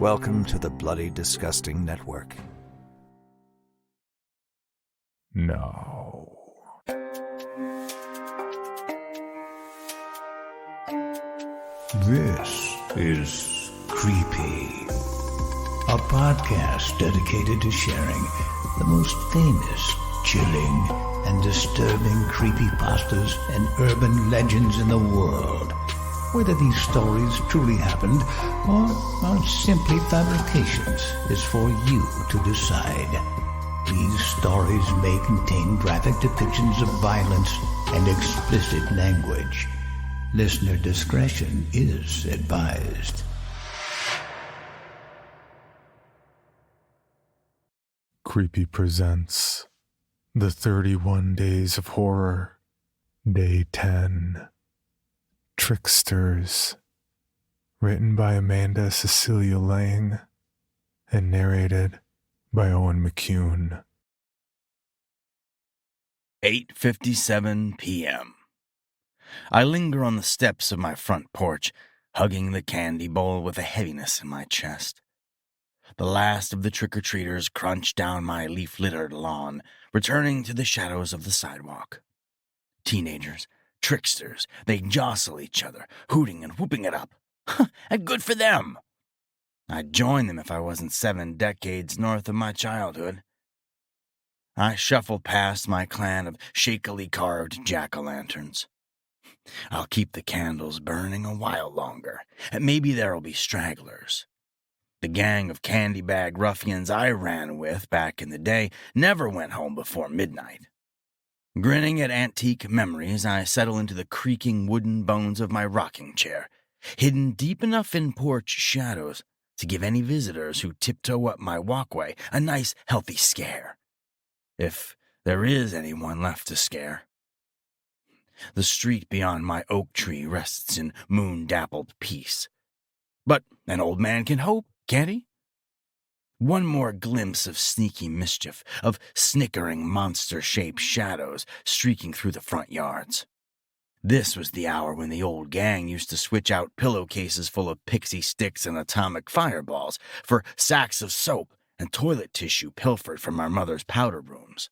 Welcome to the Bloody Disgusting Network. No. This is Creepy, a podcast dedicated to sharing the most famous, chilling, and disturbing creepypastas and urban legends in the world. Whether these stories truly happened or are simply fabrications is for you to decide. These stories may contain graphic depictions of violence and explicit language. Listener discretion is advised. Creepy presents The 31 Days of Horror, Day 10. Tricksters. Written by Amanda Cecilia Lang and narrated by Owen McCune. 8:57 p.m. I linger on the steps of my front porch, hugging the candy bowl with a heaviness in my chest. The last of the trick-or-treaters crunch down my leaf-littered lawn, returning to the shadows of the sidewalk. Teenagers, tricksters, they jostle each other, hooting and whooping it up. And good for them! I'd join them if I wasn't 7 decades north of my childhood. I shuffle past my clan of shakily carved jack-o'-lanterns. I'll keep the candles burning a while longer, and maybe there'll be stragglers. The gang of candy bag ruffians I ran with back in the day never went home before midnight. Grinning at antique memories, I settle into the creaking wooden bones of my rocking chair, hidden deep enough in porch shadows to give any visitors who tiptoe up my walkway a nice, healthy scare. If there is anyone left to scare. The street beyond my oak tree rests in moon-dappled peace. But an old man can hope, can't he? One more glimpse of sneaky mischief, of snickering monster-shaped shadows streaking through the front yards. This was the hour when the old gang used to switch out pillowcases full of pixie sticks and atomic fireballs for sacks of soap and toilet tissue pilfered from our mother's powder rooms.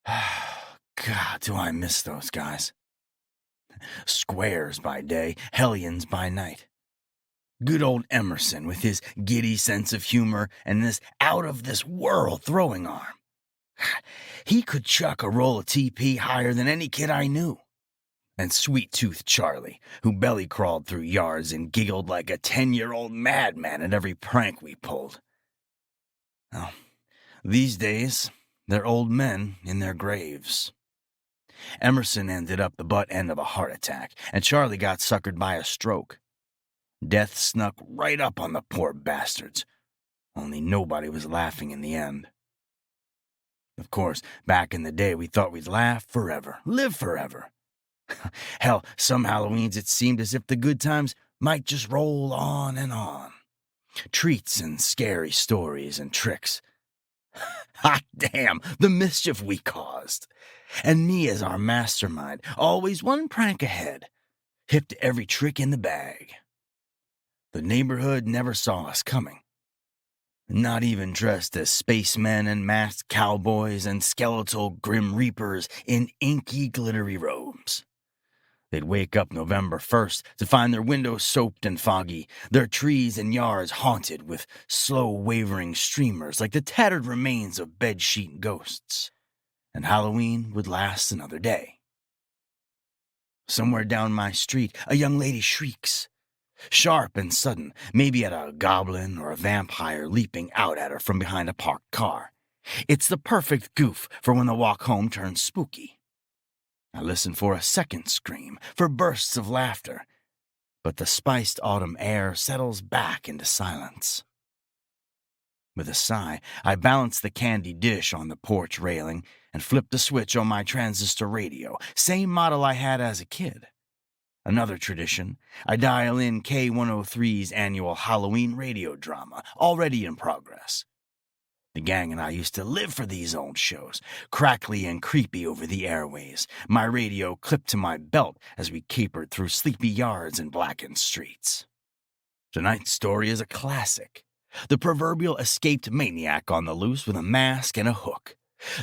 God, do I miss those guys. Squares by day, hellions by night. Good old Emerson with his giddy sense of humor and this out-of-this-world throwing arm. He could chuck a roll of TP higher than any kid I knew. And Sweet-Toothed Charlie, who belly-crawled through yards and giggled like a 10-year-old madman at every prank we pulled. Well, these days, they're old men in their graves. Emerson ended up the butt end of a heart attack, and Charlie got suckered by a stroke. Death snuck right up on the poor bastards, only nobody was laughing in the end. Of course, back in the day we thought we'd laugh forever, live forever. Hell, some Halloweens it seemed as if the good times might just roll on and on. Treats and scary stories and tricks. Hot damn, the mischief we caused. And me as our mastermind, always one prank ahead, hip to every trick in the bag. The neighborhood never saw us coming. Not even dressed as spacemen and masked cowboys and skeletal grim reapers in inky glittery robes. They'd wake up November 1st to find their windows soaked and foggy, their trees and yards haunted with slow wavering streamers like the tattered remains of bedsheet ghosts. And Halloween would last another day. Somewhere down my street, a young lady shrieks. Sharp and sudden, maybe at a goblin or a vampire leaping out at her from behind a parked car. It's the perfect goof for when the walk home turns spooky. I listen for a second scream, for bursts of laughter, but the spiced autumn air settles back into silence. With a sigh, I balance the candy dish on the porch railing and flip the switch on my transistor radio, same model I had as a kid. Another tradition, I dial in K103's annual Halloween radio drama, already in progress. The gang and I used to live for these old shows, crackly and creepy over the airways, my radio clipped to my belt as we capered through sleepy yards and blackened streets. Tonight's story is a classic, The proverbial escaped maniac on the loose with a mask and a hook.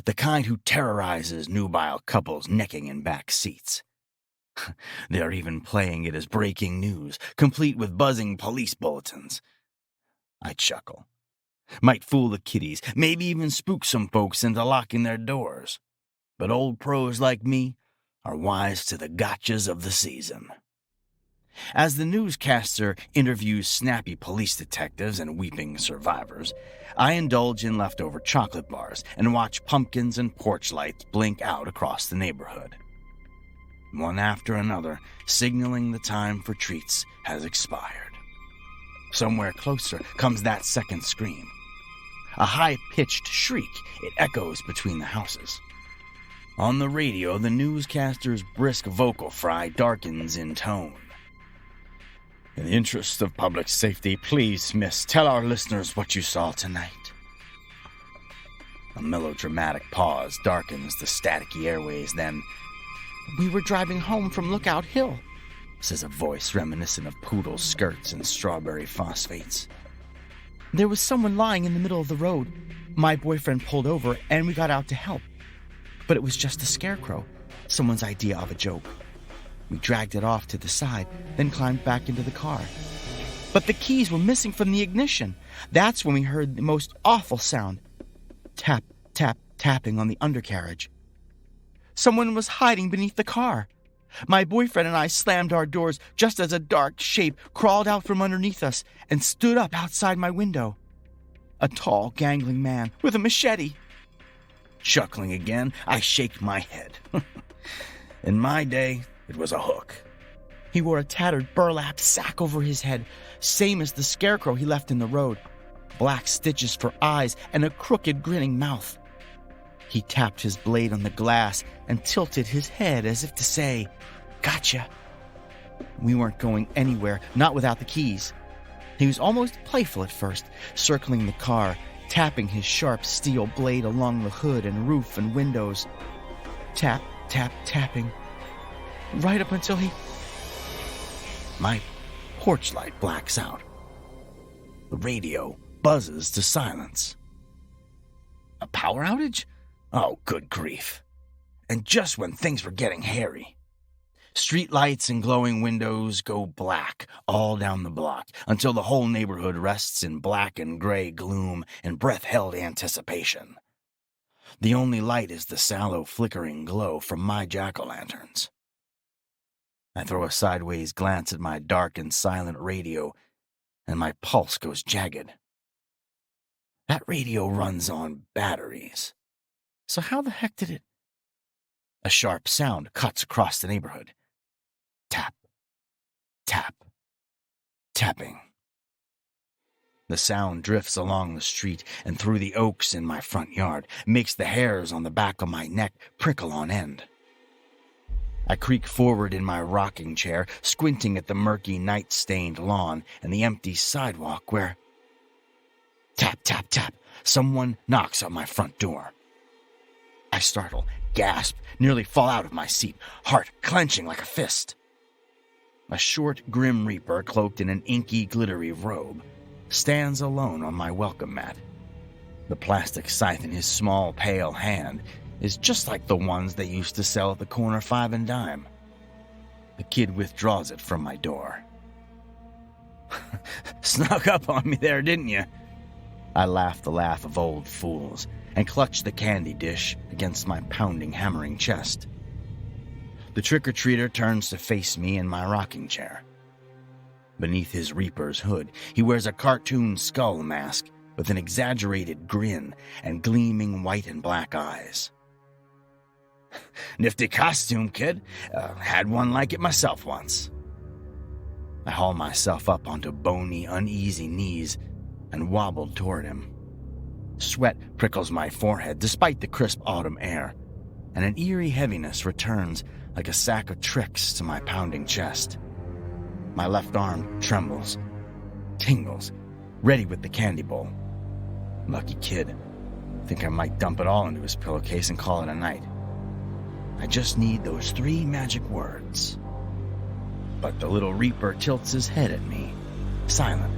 The kind who terrorizes nubile couples necking in back seats. They're even playing it as breaking news, complete with buzzing police bulletins. I chuckle. Might fool the kiddies, maybe even spook some folks into locking their doors. But old pros like me are wise to the gotchas of the season. As the newscaster interviews snappy police detectives and weeping survivors, I indulge in leftover chocolate bars and watch pumpkins and porch lights blink out across the neighborhood. One after another, signaling the time for treats has expired. Somewhere closer comes that second scream. A high-pitched shriek, it echoes between the houses. On the radio, the newscaster's brisk vocal fry darkens in tone. In the interest of public safety, please, miss, tell our listeners what you saw tonight. A melodramatic pause darkens the staticky airways, then, "We were driving home from Lookout Hill," says a voice reminiscent of poodle skirts and strawberry phosphates. "There was someone lying in the middle of the road. My boyfriend pulled over, and we got out to help. But it was just a scarecrow, someone's idea of a joke. We dragged it off to the side, then climbed back into the car. But the keys were missing from the ignition. That's when we heard the most awful sound. Tap, tap, tapping on the undercarriage. Someone was hiding beneath the car. My boyfriend and I slammed our doors just as a dark shape crawled out from underneath us and stood up outside my window. A tall, gangling man with a machete." Chuckling again, I shake my head. In my day, it was a hook. He wore a tattered burlap sack over his head, same as the scarecrow he left in the road. Black stitches for eyes and a crooked, grinning mouth. He tapped his blade on the glass and tilted his head as if to say, "Gotcha." We weren't going anywhere, not without the keys. He was almost playful at first, circling the car, tapping his sharp steel blade along the hood and roof and windows. Tap, tap, tapping. Right up until my porch light blacks out. The radio buzzes to silence. A power outage? Oh, good grief. And just when things were getting hairy. Street lights and glowing windows go black all down the block until the whole neighborhood rests in black and gray gloom and breath-held anticipation. The only light is the sallow, flickering glow from my jack-o'-lanterns. I throw a sideways glance at my dark and silent radio, and my pulse goes jagged. That radio runs on batteries. So how the heck did it? A sharp sound cuts across the neighborhood. Tap, tap, tapping. The sound drifts along the street and through the oaks in my front yard, makes the hairs on the back of my neck prickle on end. I creak forward in my rocking chair, squinting at the murky, night-stained lawn and the empty sidewalk where... Tap, tap, tap. Someone knocks on my front door. I startle, gasp, nearly fall out of my seat, heart clenching like a fist. A short, grim reaper cloaked in an inky, glittery robe stands alone on my welcome mat. The plastic scythe in his small, pale hand is just like the ones they used to sell at the corner 5 and dime. The kid withdraws it from my door. "Snuck up on me there, didn't you?" I laugh the laugh of old fools and clutch the candy dish against my pounding, hammering chest. The trick-or-treater turns to face me in my rocking chair. Beneath his reaper's hood, he wears a cartoon skull mask with an exaggerated grin and gleaming white and black eyes. "Nifty costume, kid. Had one like it myself once." I haul myself up onto bony, uneasy knees and wobbled toward him. Sweat prickles my forehead despite the crisp autumn air, and an eerie heaviness returns like a sack of tricks to my pounding chest. My left arm trembles, tingles, ready with the candy bowl. Lucky kid. Think I might dump it all into his pillowcase and call it a night. I just need those 3 magic words. But the little reaper tilts his head at me, silent.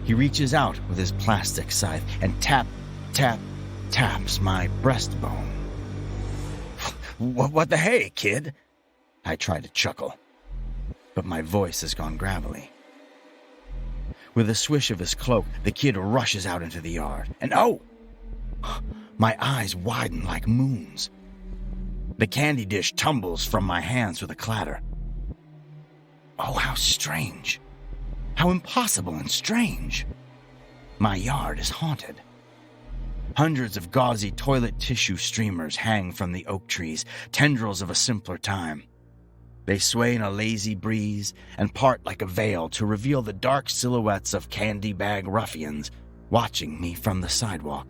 He reaches out with his plastic scythe and taps my breastbone. What the hey, kid? I try to chuckle, but my voice has gone gravelly. With a swish of his cloak, the kid rushes out into the yard, and oh! My eyes widen like moons. The candy dish tumbles from my hands with a clatter. Oh, how strange. How impossible and strange. My yard is haunted. Hundreds of gauzy toilet tissue streamers hang from the oak trees, tendrils of a simpler time. They sway in a lazy breeze and part like a veil to reveal the dark silhouettes of candy bag ruffians watching me from the sidewalk.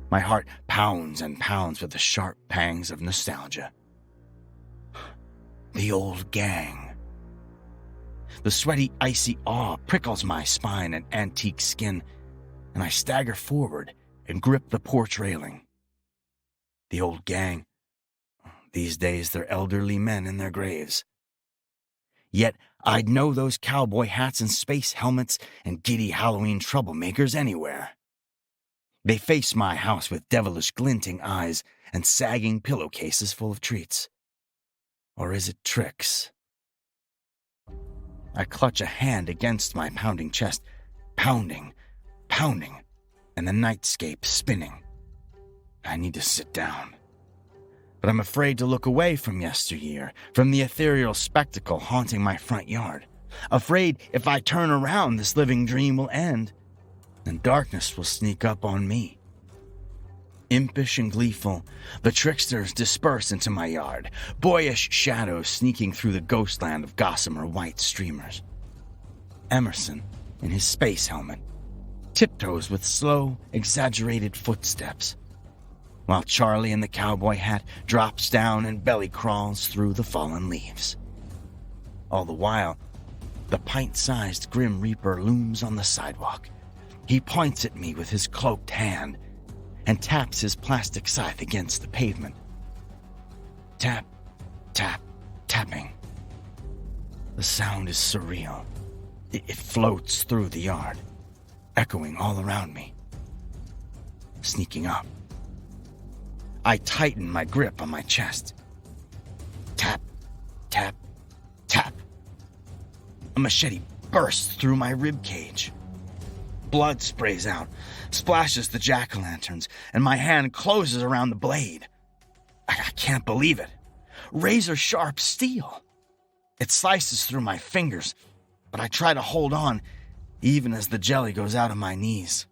My heart pounds and pounds with the sharp pangs of nostalgia. The old gang. The sweaty, icy awe prickles my spine and antique skin, and I stagger forward and grip the porch railing. The old gang. These days they're elderly men in their graves. Yet I'd know those cowboy hats and space helmets and giddy Halloween troublemakers anywhere. They face my house with devilish glinting eyes and sagging pillowcases full of treats. Or is it tricks? I clutch a hand against my pounding chest, pounding, and the nightscape spinning. I need to sit down. But I'm afraid to look away from yesteryear, from the ethereal spectacle haunting my front yard. Afraid if I turn around, this living dream will end, and darkness will sneak up on me. Impish and gleeful, the tricksters disperse into my yard, boyish shadows sneaking through the ghostland of gossamer white streamers. Emerson, in his space helmet, tiptoes with slow, exaggerated footsteps, while Charlie in the cowboy hat drops down and belly crawls through the fallen leaves. All the while, the pint-sized Grim Reaper looms on the sidewalk. He points at me with his cloaked hand and taps his plastic scythe against the pavement. Tap, tap, tapping. The sound is surreal. It floats through the yard, echoing all around me. Sneaking up. I tighten my grip on my chest. Tap, tap, tap. A machete bursts through my rib cage. Blood sprays out, splashes the jack-o'-lanterns, and my hand closes around the blade. I can't believe it. Razor-sharp steel. It slices through my fingers, but I try to hold on, even as the jelly goes out of my knees.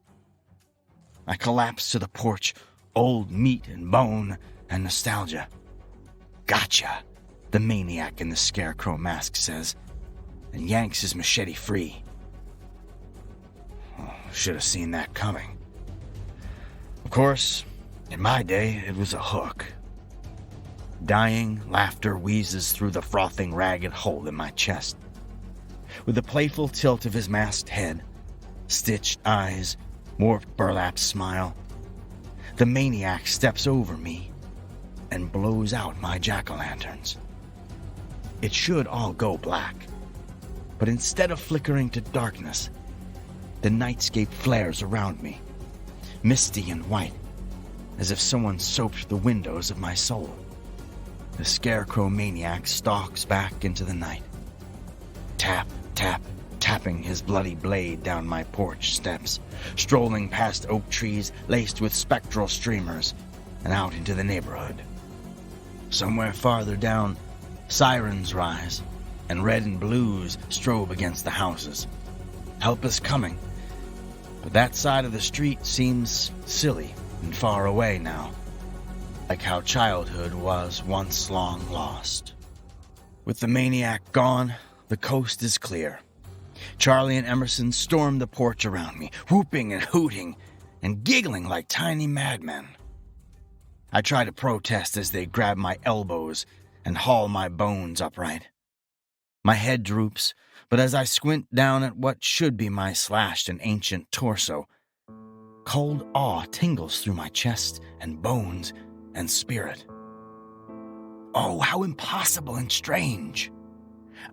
I collapse to the porch, old meat and bone and nostalgia. Gotcha, the maniac in the scarecrow mask says, and yanks his machete free. Should have seen that coming. Of course, in my day, it was a hook. Dying laughter wheezes through the frothing, ragged hole in my chest. With a playful tilt of his masked head, stitched eyes, warped burlap smile, the maniac steps over me and blows out my jack-o'-lanterns. It should all go black, but instead of flickering to darkness, the nightscape flares around me, misty and white, as if someone soaped the windows of my soul. The scarecrow maniac stalks back into the night. Tap, tap, tapping his bloody blade down my porch steps, strolling past oak trees laced with spectral streamers and out into the neighborhood. Somewhere farther down, sirens rise, and red and blues strobe against the houses. Help is coming, but that side of the street seems silly and far away now, like how childhood was once long lost. With the maniac gone, the coast is clear. Charlie and Emerson storm the porch around me, whooping and hooting and giggling like tiny madmen. I try to protest as they grab my elbows and haul my bones upright. My head droops, but as I squint down at what should be my slashed and ancient torso, cold awe tingles through my chest and bones and spirit. Oh, how impossible and strange!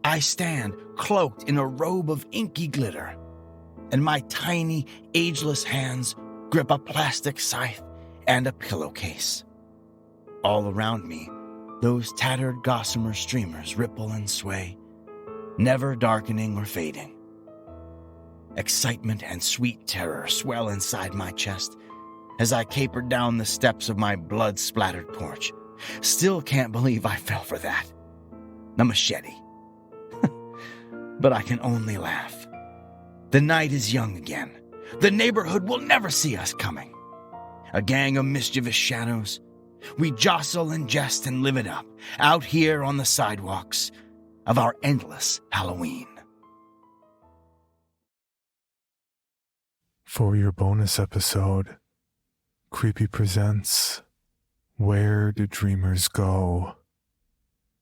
I stand cloaked in a robe of inky glitter, and my tiny, ageless hands grip a plastic scythe and a pillowcase. All around me, those tattered gossamer streamers ripple and sway, never darkening or fading. Excitement and sweet terror swell inside my chest as I caper down the steps of my blood-splattered porch. Still can't believe I fell for that. A machete. But I can only laugh. The night is young again. The neighborhood will never see us coming. A gang of mischievous shadows. We jostle and jest and live it up out here on the sidewalks of our endless Halloween. For your bonus episode, Creepy presents Where Do Dreamers Go?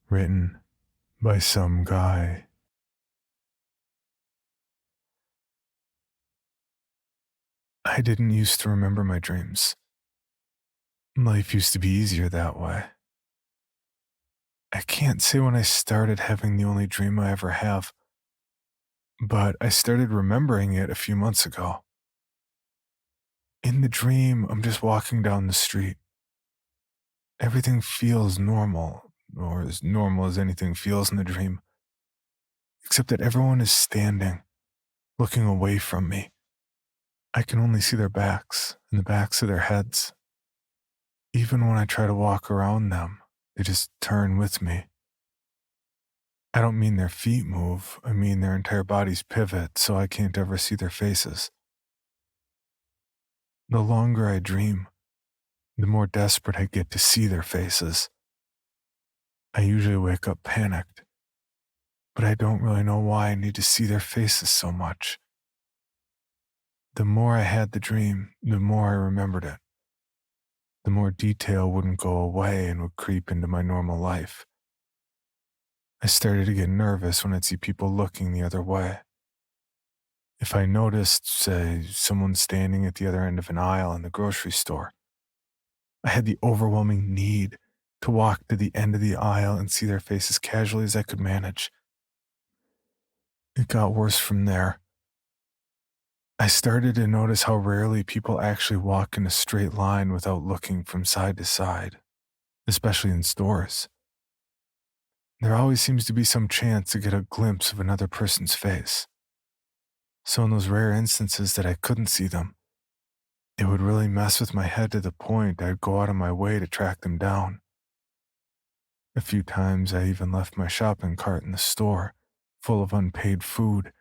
Written by some guy. I didn't used to remember my dreams. Life used to be easier that way. I can't say when I started having the only dream I ever have, but I started remembering it a few months ago. In the dream, I'm just walking down the street. Everything feels normal, or as normal as anything feels in the dream, except that everyone is standing, looking away from me. I can only see their backs and the backs of their heads. Even when I try to walk around them, they just turn with me. I don't mean their feet move, I mean their entire bodies pivot so I can't ever see their faces. The longer I dream, the more desperate I get to see their faces. I usually wake up panicked, but I don't really know why I need to see their faces so much. The more I had the dream, the more I remembered it. The more detail wouldn't go away and would creep into my normal life. I started to get nervous when I'd see people looking the other way. If I noticed, say, someone standing at the other end of an aisle in the grocery store, I had the overwhelming need to walk to the end of the aisle and see their faces casually as I could manage. It got worse from there. I started to notice how rarely people actually walk in a straight line without looking from side to side, especially in stores. There always seems to be some chance to get a glimpse of another person's face. So in those rare instances that I couldn't see them, it would really mess with my head to the point I'd go out of my way to track them down. A few times I even left my shopping cart in the store, full of unpaid food,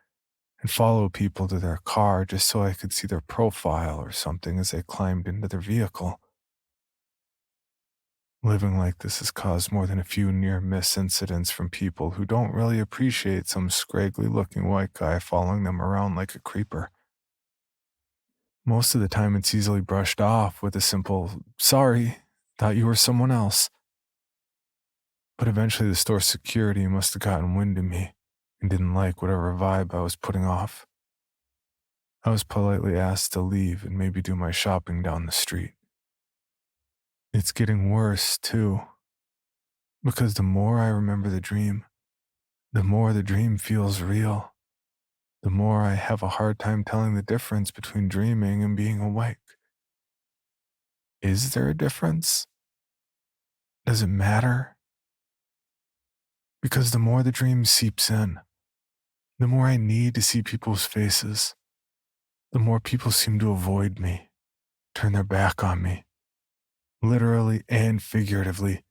and follow people to their car just so I could see their profile or something as they climbed into their vehicle. Living like this has caused more than a few near-miss incidents from people who don't really appreciate some scraggly-looking white guy following them around like a creeper. Most of the time it's easily brushed off with a simple, "Sorry, thought you were someone else." But eventually the store security must have gotten wind of me and didn't like whatever vibe I was putting off. I was politely asked to leave and maybe do my shopping down the street. It's getting worse, too, because the more I remember the dream, the more the dream feels real, the more I have a hard time telling the difference between dreaming and being awake. Is there a difference? Does it matter? Because the more the dream seeps in, the more I need to see people's faces, the more people seem to avoid me, turn their back on me. Literally and figuratively.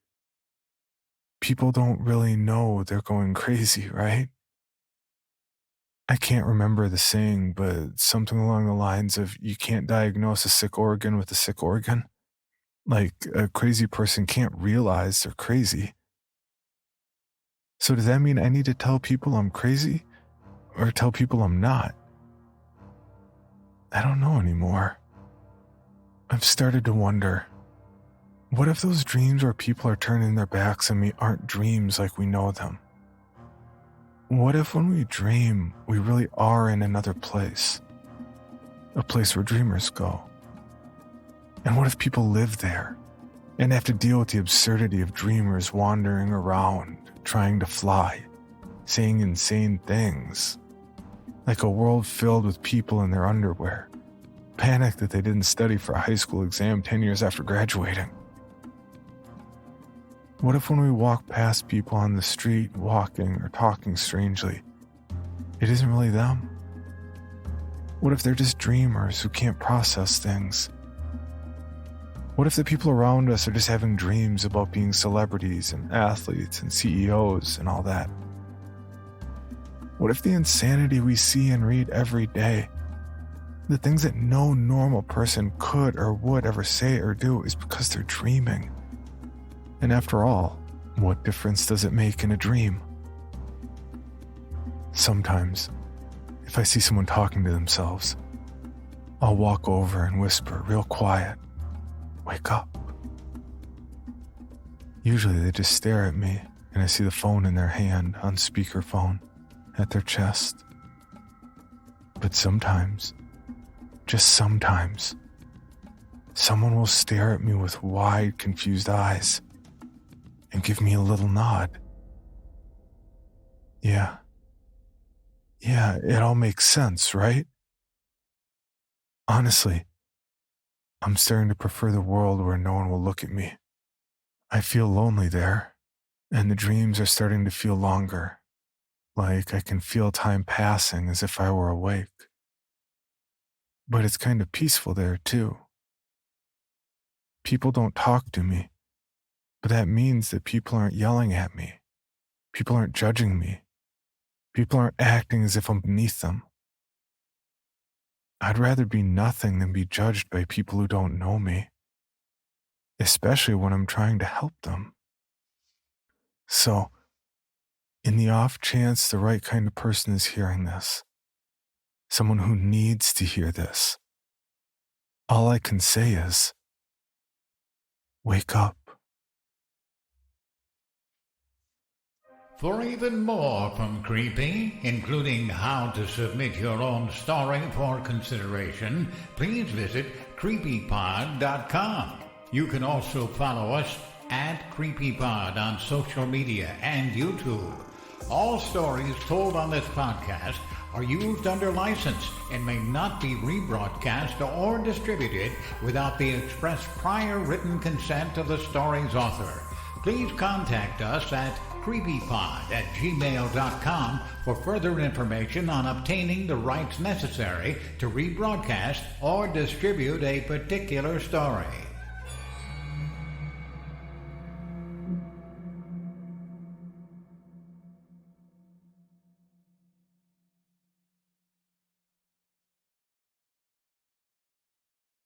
People don't really know they're going crazy, right? I can't remember the saying, but something along the lines of, you can't diagnose a sick organ with a sick organ. Like, a crazy person can't realize they're crazy. So does that mean I need to tell people I'm crazy? Or tell people I'm not? I don't know anymore. I've started to wonder, what if those dreams where people are turning their backs on me aren't dreams like we know them? What if when we dream, we really are in another place? A place where dreamers go? And what if people live there and have to deal with the absurdity of dreamers wandering around, trying to fly, saying insane things, like a world filled with people in their underwear, panicked that they didn't study for a high school exam 10 years after graduating. What if when we walk past people on the street, walking or talking strangely, it isn't really them? What if they're just dreamers who can't process things? What if the people around us are just having dreams about being celebrities and athletes and CEOs and all that? What if the insanity we see and read every day, the things that no normal person could or would ever say or do, is because they're dreaming? And after all, what difference does it make in a dream? Sometimes, if I see someone talking to themselves, I'll walk over and whisper real quiet, "Wake up." Usually they just stare at me and I see the phone in their hand on speakerphone at their chest. But sometimes, just sometimes, someone will stare at me with wide, confused eyes and give me a little nod. Yeah, it all makes sense, right? Honestly, I'm starting to prefer the world where no one will look at me. I feel lonely there, and the dreams are starting to feel longer, like I can feel time passing as if I were awake. But it's kind of peaceful there, too. People don't talk to me, but that means that people aren't yelling at me. People aren't judging me. People aren't acting as if I'm beneath them. I'd rather be nothing than be judged by people who don't know me, especially when I'm trying to help them. So, in the off chance the right kind of person is hearing this, someone who needs to hear this, all I can say is, wake up. For even more from Creepy, including how to submit your own story for consideration, please visit creepypod.com. You can also follow us at CreepyPod on social media and YouTube. All stories told on this podcast are used under license and may not be rebroadcast or distributed without the express prior written consent of the story's author. Please contact us at creepypod@gmail.com for further information on obtaining the rights necessary to rebroadcast or distribute a particular story.